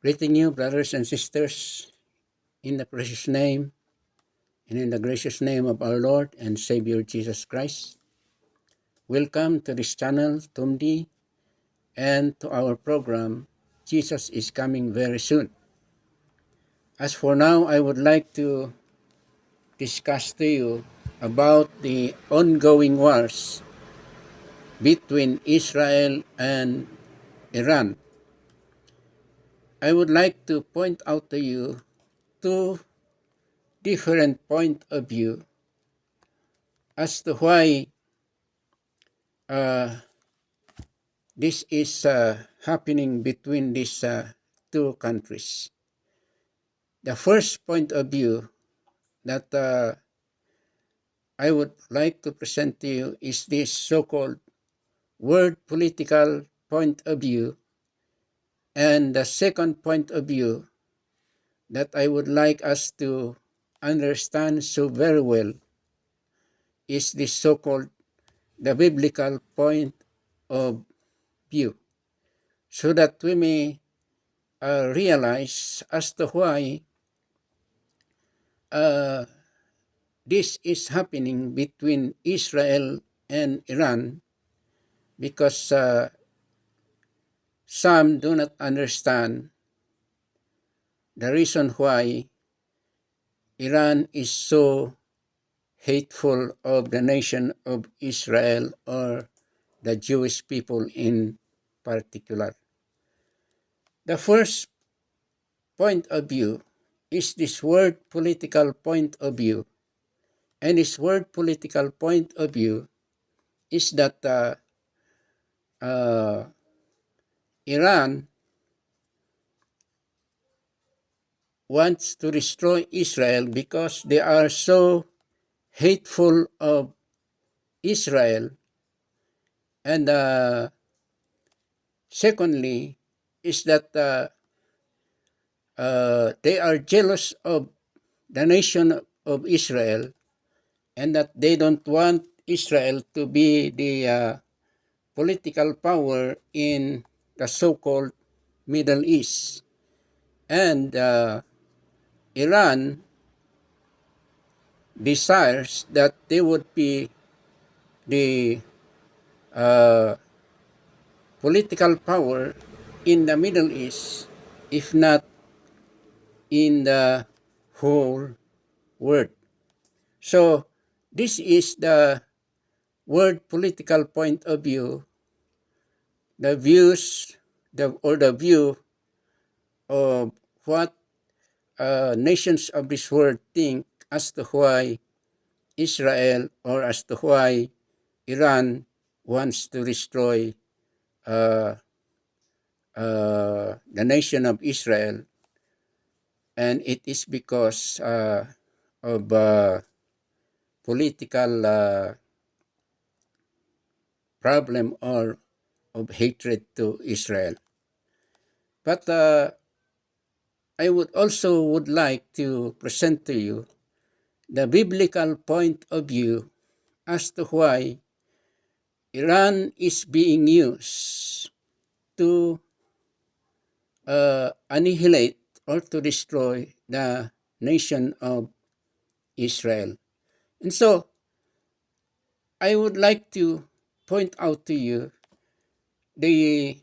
Greeting you, brothers and sisters, in the precious name and in the gracious name of our Lord and Savior Jesus Christ. Welcome to this channel, Tumdi, and to our program, Jesus is Coming Very Soon. As for now, I would like to discuss to you about the ongoing wars between Israel and Iran. I would like to point out to you two different points of view as to why this is happening between these two countries. The first point of view that I would like to present to you is this so-called world political point of view. And the second point of view that I would like us to understand so very well is this so-called the biblical point of view, so that we may realize as to why this is happening between Israel and Iran, because some do not understand the reason why Iran is so hateful of the nation of Israel or the Jewish people in particular. The first point of view is this word political point of view. And this word political point of view is that Iran wants to destroy Israel because they are so hateful of Israel. And secondly is that they are jealous of the nation of Israel, and that they don't want Israel to be the political power in the so-called Middle East. And Iran desires that they would be the political power in the Middle East, if not in the whole world. So this is the world political point of view, the views, the view of what nations of this world think as to why Israel, or as to why Iran wants to destroy the nation of Israel. And it is because of political problem or of hatred to Israel. But I would like to present to you the biblical point of view as to why Iran is being used to annihilate or to destroy the nation of Israel. And so I would like to point out to you the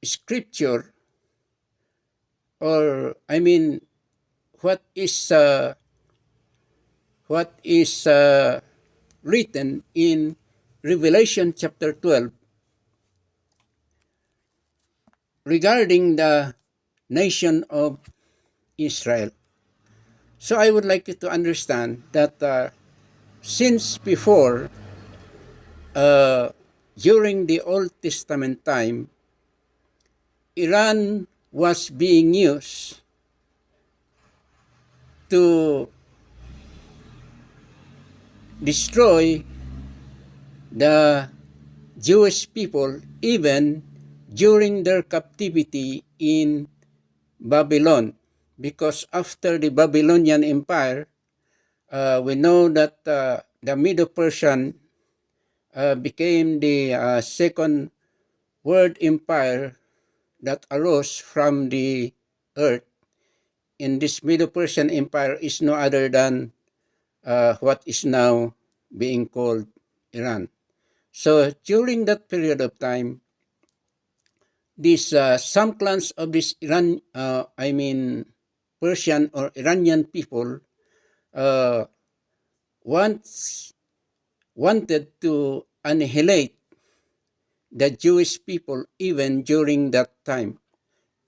scripture, or I mean what is written in Revelation chapter 12 regarding the nation of Israel. So I would like you to understand that since before, during the Old Testament time, Iran was being used to destroy the Jewish people even during their captivity in Babylon. Because after the Babylonian Empire, we know that the Medo-Persian became the second world empire that arose from the earth in this Medo-Persian Empire is no other than what is now being called Iran. So during that period of time, these some clans of this Persian or Iranian people uh, once wanted to annihilate the Jewish people even during that time.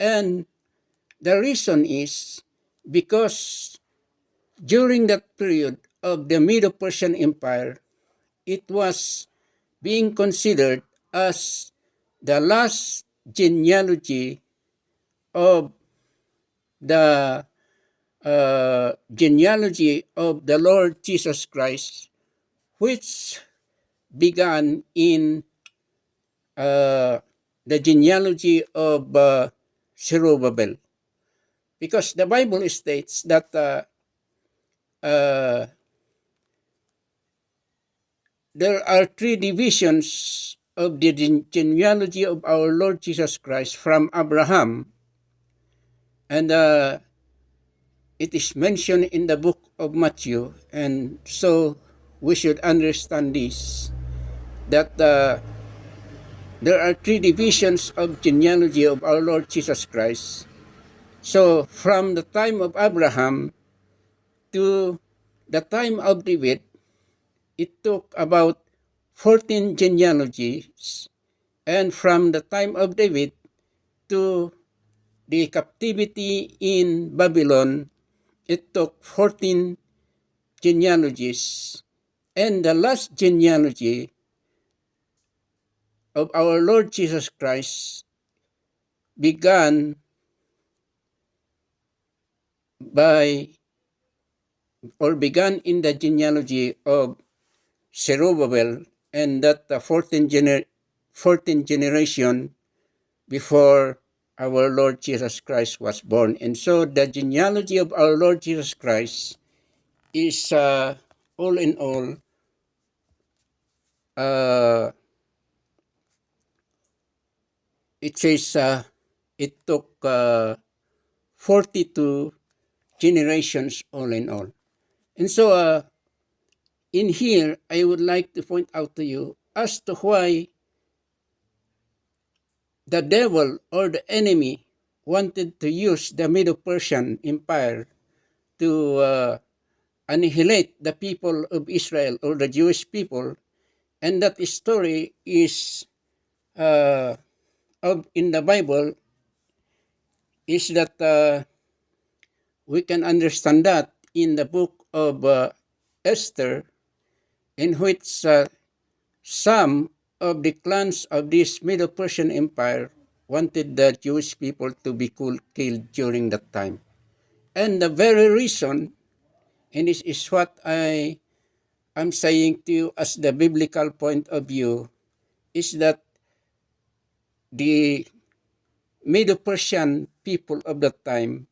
And the reason is because during that period of the Medo-Persian Empire, it was being considered as the last genealogy of the genealogy of the Lord Jesus Christ, which began in the genealogy of Zerubbabel. Because the Bible states that uh, there are three divisions of the genealogy of our Lord Jesus Christ from Abraham, and it is mentioned in the book of Matthew, and so we should understand this, that there are three divisions of genealogy of our Lord Jesus Christ. So from the time of Abraham to the time of David, it took about 14 genealogies, and from the time of David to the captivity in Babylon, it took 14 genealogies. And the last genealogy of our Lord Jesus Christ began in the genealogy of Zerubbabel, and that the 14th generation before our Lord Jesus Christ was born. And so the genealogy of our Lord Jesus Christ is all in all it says it took 42 generations all in all. And so in here, I would like to point out to you as to why the devil or the enemy wanted to use the Medo-Persian Empire to annihilate the people of Israel or the Jewish people. And that story is in the Bible is that we can understand that in the book of Esther, in which some of the clans of this Middle Persian Empire wanted the Jewish people to be killed during that time. And the very reason, and this is what I am saying to you as the biblical point of view, is that the Middle Persian people of that time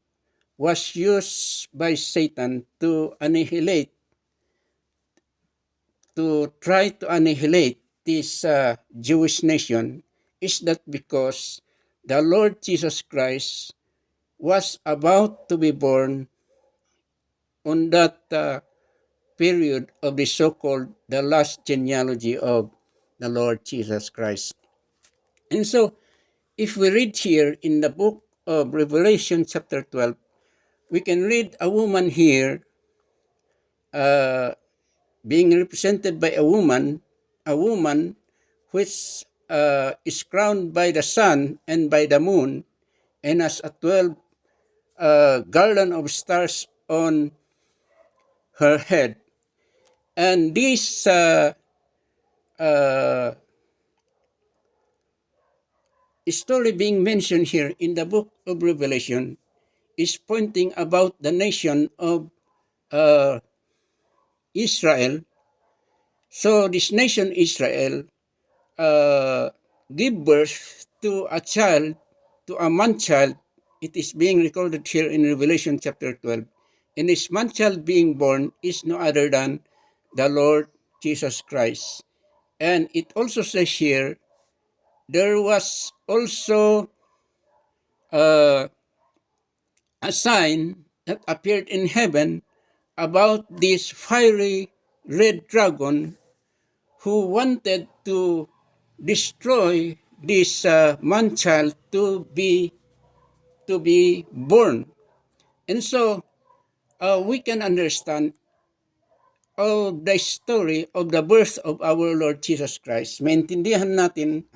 was used by Satan to try to annihilate this Jewish nation, is that because the Lord Jesus Christ was about to be born on that period of the so-called the last genealogy of the Lord Jesus Christ. And so, if we read here in the book of Revelation chapter 12, we can read a woman here being represented by a woman which is crowned by the sun and by the moon, and has a 12 garland of stars on her head. And this story being mentioned here in the book of Revelation is pointing about the nation of Israel. So this nation Israel give birth to a child, to a man-child. It is being recorded here in Revelation chapter 12. And this man-child being born is no other than the Lord Jesus Christ. And it also says here there was also a sign that appeared in heaven about this fiery red dragon who wanted to destroy this man-child to be born. And so we can understand the story of the birth of our Lord Jesus Christ. Maintindihan natin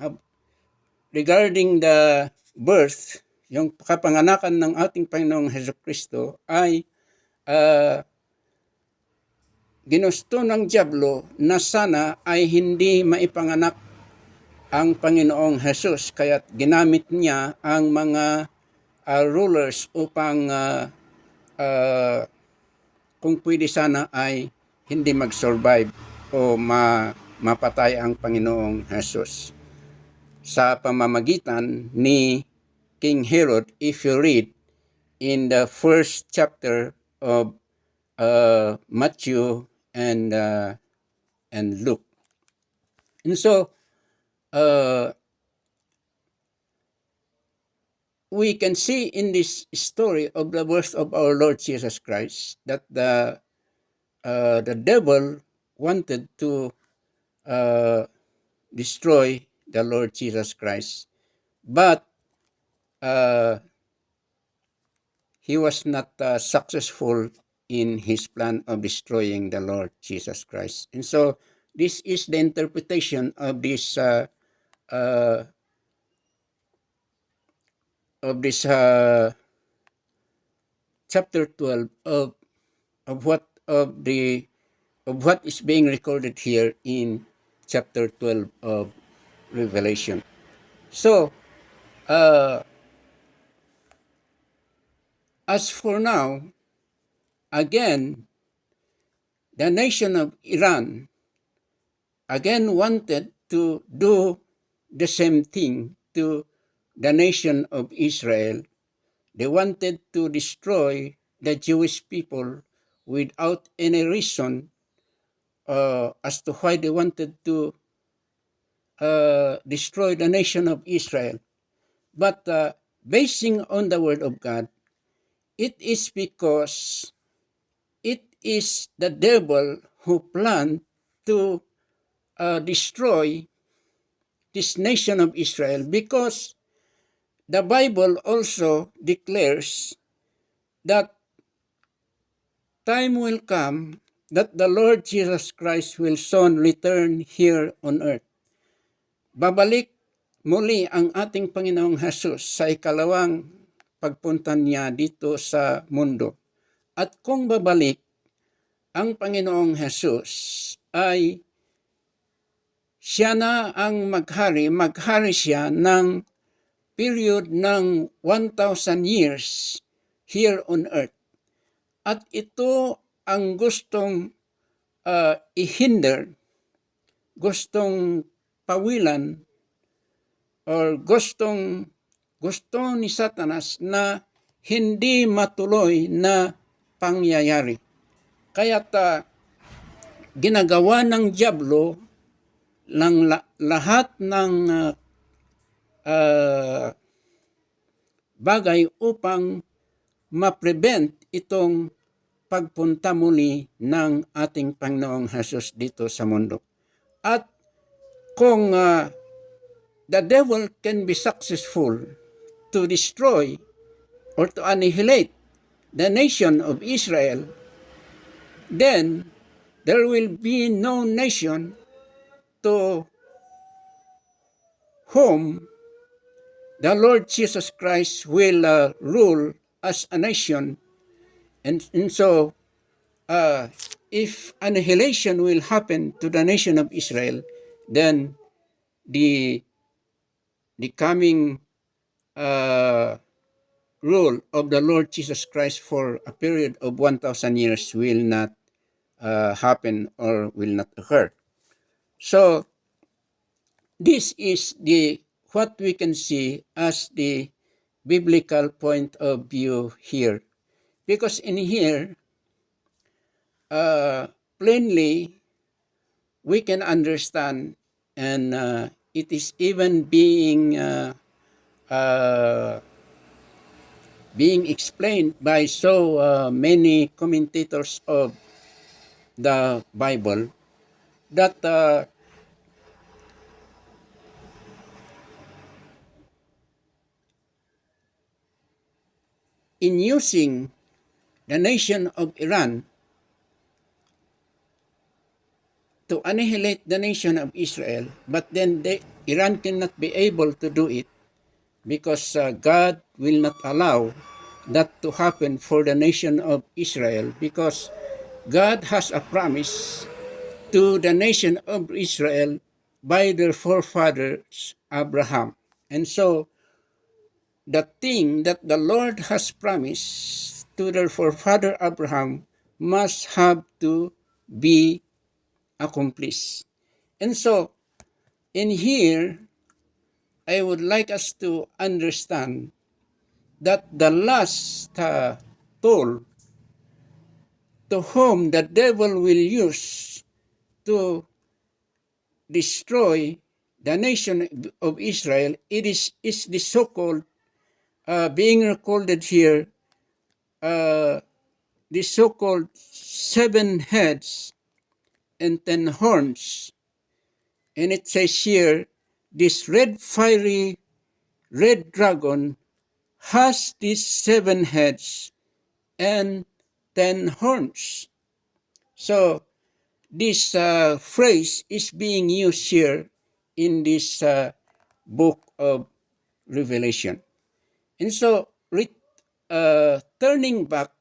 regarding the birth, yung kapanganakan ng ating Panginoong Hesukristo ay ginusto ng dyablo na sana ay hindi maipanganak ang Panginoong Jesus, kaya ginamit niya ang mga rulers upang kung pwede sana ay hindi mag-survive o mapatay ang Panginoong Jesus. Sa pamamagitan ni King Herod, if you read in the first chapter of Matthew and Luke. And so, we can see in this story of the birth of our Lord Jesus Christ that the devil wanted to destroy the Lord Jesus Christ, but he was not successful in his plan of destroying the Lord Jesus Christ. And so this is the interpretation of this chapter 12 of what is being recorded here in chapter 12 of Revelation. So as for now, again, the nation of Iran again wanted to do the same thing to the nation of Israel. They wanted to destroy the Jewish people without any reason as to why they wanted to destroy the nation of Israel. But basing on the word of God, it is because it is the devil who planned to destroy this nation of Israel, because the Bible also declares that time will come that the Lord Jesus Christ will soon return here on earth. Babalik muli ang ating Panginoong Jesus sa ikalawang pagpunta niya dito sa mundo. At kung babalik ang Panginoong Jesus, ay siya na ang maghari siya ng period ng 1,000 years here on earth. At ito ang gustong ihinder, gustong pawilan, or gusto ni Satanas na hindi matuloy na pangyayari. Kaya't ginagawa ng dyablo ng lahat ng bagay upang ma-prevent itong pagpunta muli ng ating Panginoong Jesus dito sa mundo. At kung the devil can be successful to destroy or to annihilate the nation of Israel, then there will be no nation to whom the Lord Jesus Christ will rule as a nation. And so, if annihilation will happen to the nation of Israel, then the coming rule of the Lord Jesus Christ for a period of 1,000 years will not happen or will not occur. So this is what we can see as the biblical point of view here, because in here plainly we can understand and it is even being explained by so many commentators of the Bible that in using the nation of Iran to annihilate the nation of Israel, but then Iran cannot be able to do it because God will not allow that to happen for the nation of Israel, because God has a promise to the nation of Israel by their forefathers Abraham. And so the thing that the Lord has promised to their forefather Abraham must have to be accomplished. And so in here, I would like us to understand that the last tool to whom the devil will use to destroy the nation of Israel, is the so-called, being recorded here, the so-called 7 heads and 10 horns. And it says here, this red fiery red dragon has these 7 heads and 10 horns. So this phrase is being used here in this book of Revelation. And so turning back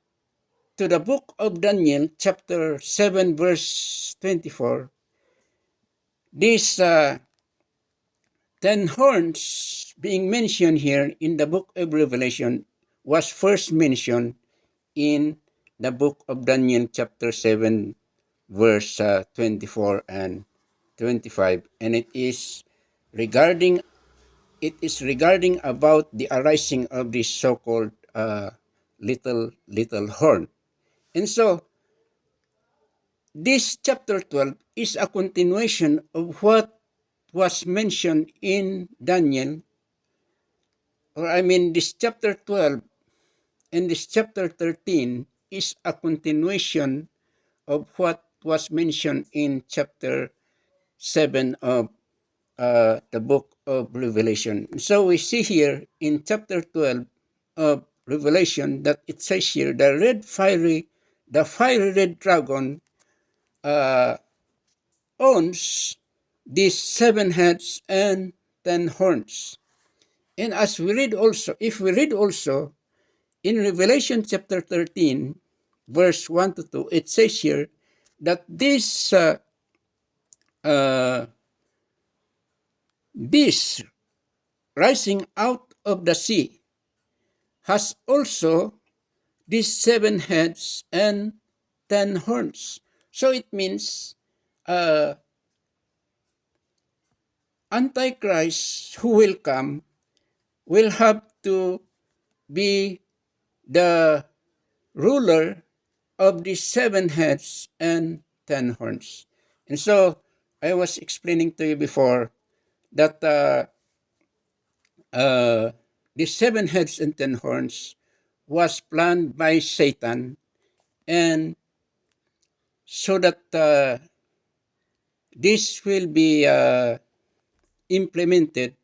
to the book of Daniel, chapter 7, verse 24, these 10 horns being mentioned here in the book of Revelation was first mentioned in the book of Daniel, chapter 7, verse 24 and 25. And it is regarding about the arising of this so-called little horn. And so this chapter 12 is a continuation of what was mentioned in Daniel, this chapter 12 and this chapter 13 is a continuation of what was mentioned in chapter 7 of the book of Revelation. So we see here in chapter 12 of Revelation that it says here, the fiery red dragon owns these 7 heads and 10 horns. And as we read also, if we read also in Revelation chapter 13, verse 1 to 2, it says here that this rising out of the sea has also these 7 heads and 10 horns. So it means Antichrist who will come will have to be the ruler of the 7 heads and 10 horns. And so I was explaining to you before that the 7 heads and 10 horns was planned by Satan, and so that this will be implemented,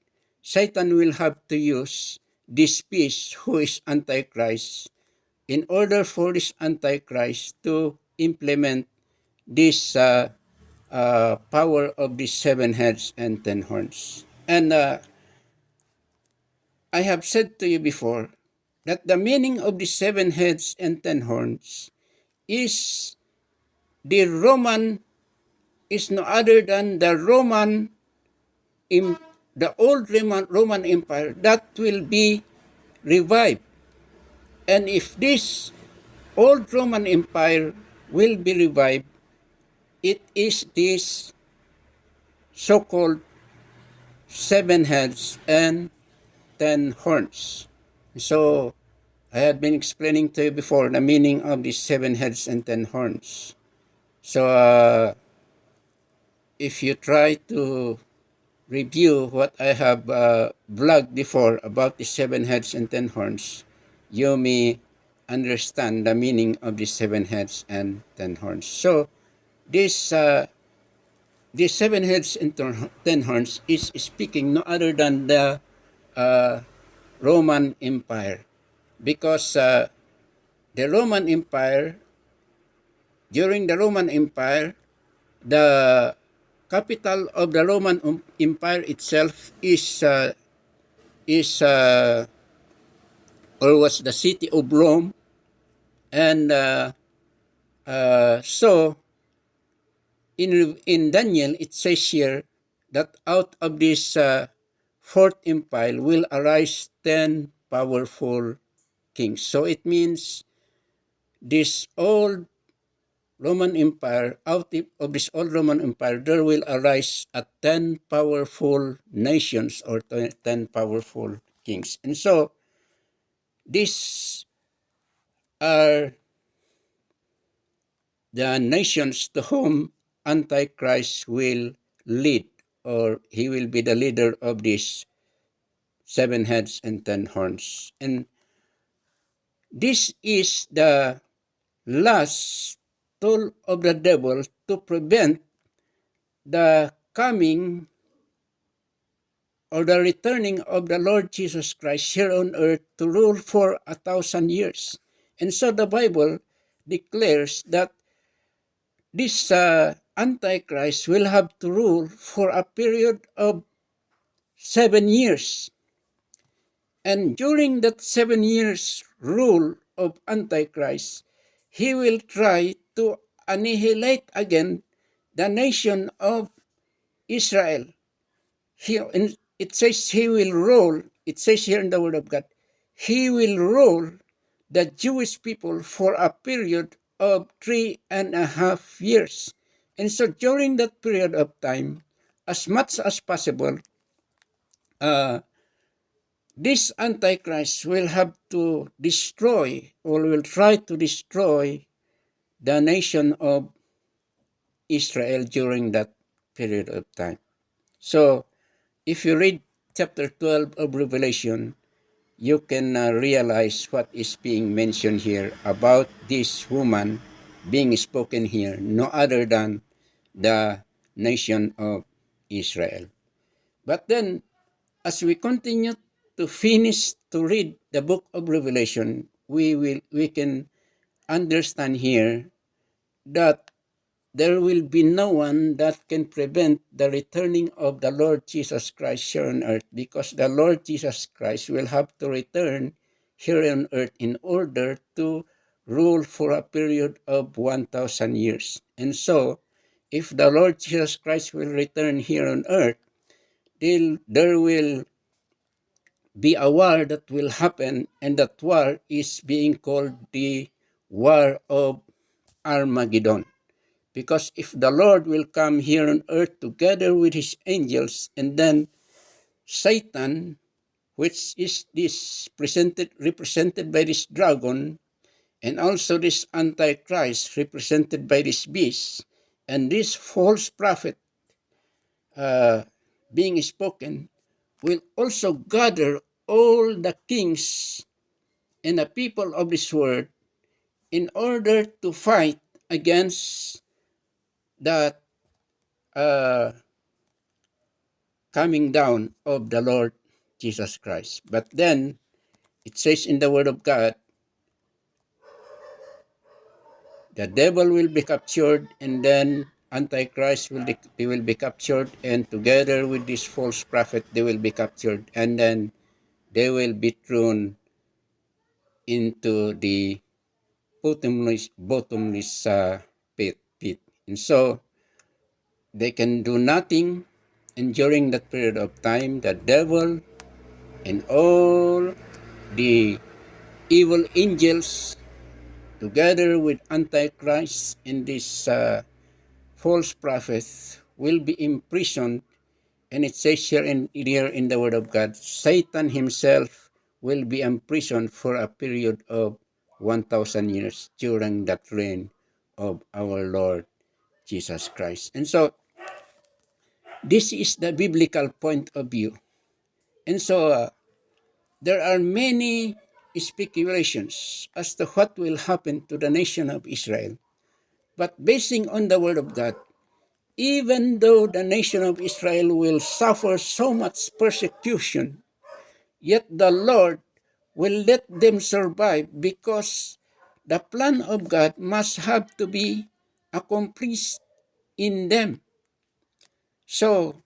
Satan will have to use this beast who is Antichrist in order for this Antichrist to implement this power of the 7 heads and 10 horns. And I have said to you before that the meaning of the 7 heads and 10 horns is is no other than the old Roman Empire that will be revived. And if this old Roman Empire will be revived, it is this so-called 7 heads and 10 horns. So I had been explaining to you before the meaning of these 7 heads and 10 horns. So if you try to review what I have vlogged before about the 7 heads and 10 horns, you may understand the meaning of the 7 heads and 10 horns. So this 7 heads and 10 horns is speaking no other than the Roman Empire, because the Roman Empire, during the Roman Empire, the capital of the Roman Empire itself is or was the city of Rome, and so in Daniel it says here that out of this fourth empire will arise 10 powerful kings. So it means this old Roman Empire, out of this old Roman Empire, there will arise 10 powerful nations or 10 powerful kings. And so these are the nations to whom Antichrist will lead, or he will be the leader of these 7 heads and 10 horns. And this is the last tool of the devil to prevent the coming or the returning of the Lord Jesus Christ here on earth to rule for 1,000 years. And so the Bible declares that this Antichrist will have to rule for a period of 7 years. And during that 7 years rule of Antichrist, he will try to annihilate again the nation of Israel. It says he will rule, it says here in the Word of God, he will rule the Jewish people for a period of 3.5 years. And so during that period of time, as much as possible, this Antichrist will have to destroy, or will try to destroy, the nation of Israel during that period of time. So, if you read chapter 12 of Revelation, you can realize what is being mentioned here about this woman being spoken here, no other than the nation of Israel. But then, as we continue to finish to read the book of Revelation, we can understand here that there will be no one that can prevent the returning of the Lord Jesus Christ here on earth, because the Lord Jesus Christ will have to return here on earth in order to rule for a period of 1,000 years. And so, if the Lord Jesus Christ will return here on earth, there will be a war that will happen, and that war is being called the War of Armageddon. Because if the Lord will come here on earth together with his angels, and then Satan, which is this represented by this dragon, and also this Antichrist represented by this beast, and this false prophet being spoken, will also gather all the kings and the people of this world in order to fight against the coming down of the Lord Jesus Christ. But then it says in the Word of God, the devil will be captured, and then Antichrist will be captured, and together with this false prophet they will be captured, and then they will be thrown into the bottomless pit. And so they can do nothing, and during that period of time, the devil and all the evil angels, together with Antichrist and this false prophet, will be imprisoned. And it says here in the Word of God, Satan himself will be imprisoned for a period of 1,000 years during that reign of our Lord Jesus Christ. And so, This is the biblical point of view. And so there are many speculations as to what will happen to the nation of Israel. But basing on the word of God, even though the nation of Israel will suffer so much persecution, yet the Lord will let them survive because the plan of God must have to be accomplished in them. So,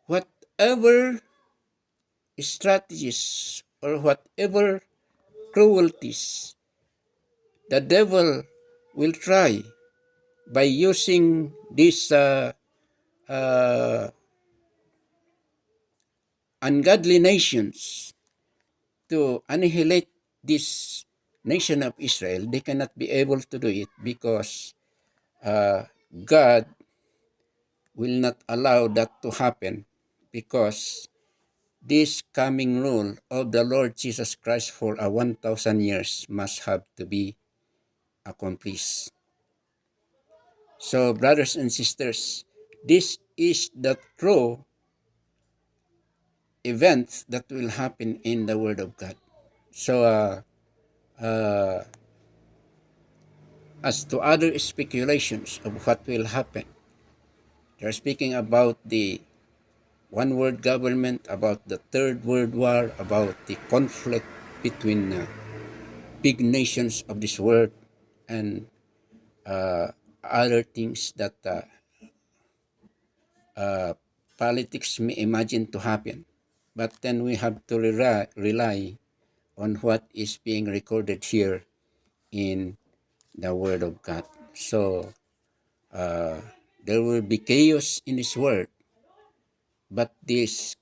whatever strategies or whatever cruelties the devil will try by using these ungodly nations to annihilate this nation of Israel, they cannot be able to do it because God will not allow that to happen, because this coming rule of the Lord Jesus Christ for 1,000 years must have to be accomplished. So, brothers and sisters, this is the true events that will happen in the Word of God. So, as to other speculations of what will happen, they're speaking about the one world government, about the Third World War, about the conflict between big nations of this world, and other things that politics may imagine to happen. But then we have to rely on what is being recorded here in the Word of God. So there will be chaos in this world, but this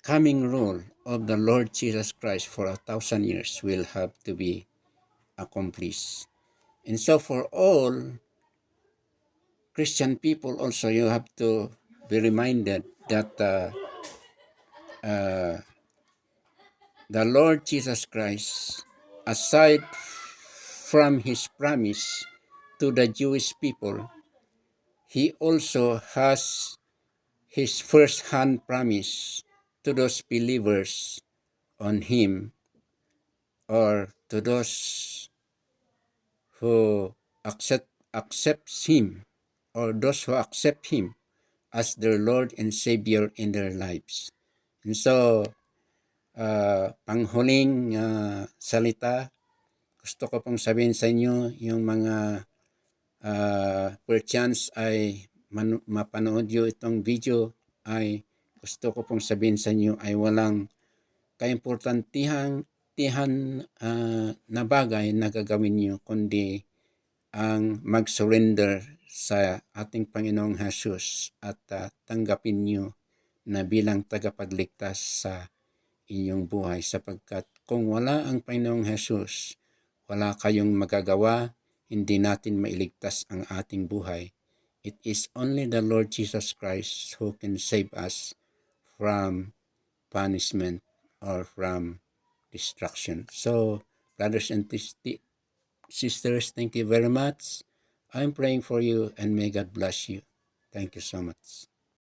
coming rule of the Lord Jesus Christ for 1,000 years will have to be accomplished. And so for all Christian people also, you have to be reminded that the Lord Jesus Christ, aside from his promise to the Jewish people, he also has his first-hand promise to those believers on him, or to those who accepts him, or those who accept him as their Lord and Savior in their lives. And so, panghuling salita, gusto ko pong sabihin sa inyo, yung mga perchance ay mapanood nyo itong video, ay gusto ko pong sabihin sa inyo ay walang kaimportantihan na bagay na gagawin nyo, kundi ang mag-surrender sa ating Panginoong Jesus at tanggapin nyo na bilang tagapagligtas sa inyong buhay, sapagkat kung wala ang Panginoong Jesus, wala kayong magagawa, hindi natin mailigtas ang ating buhay. It is only the Lord Jesus Christ who can save us from punishment or from destruction. So, brothers and sisters, thank you very much. I'm praying for you, and may God bless you. Thank you so much.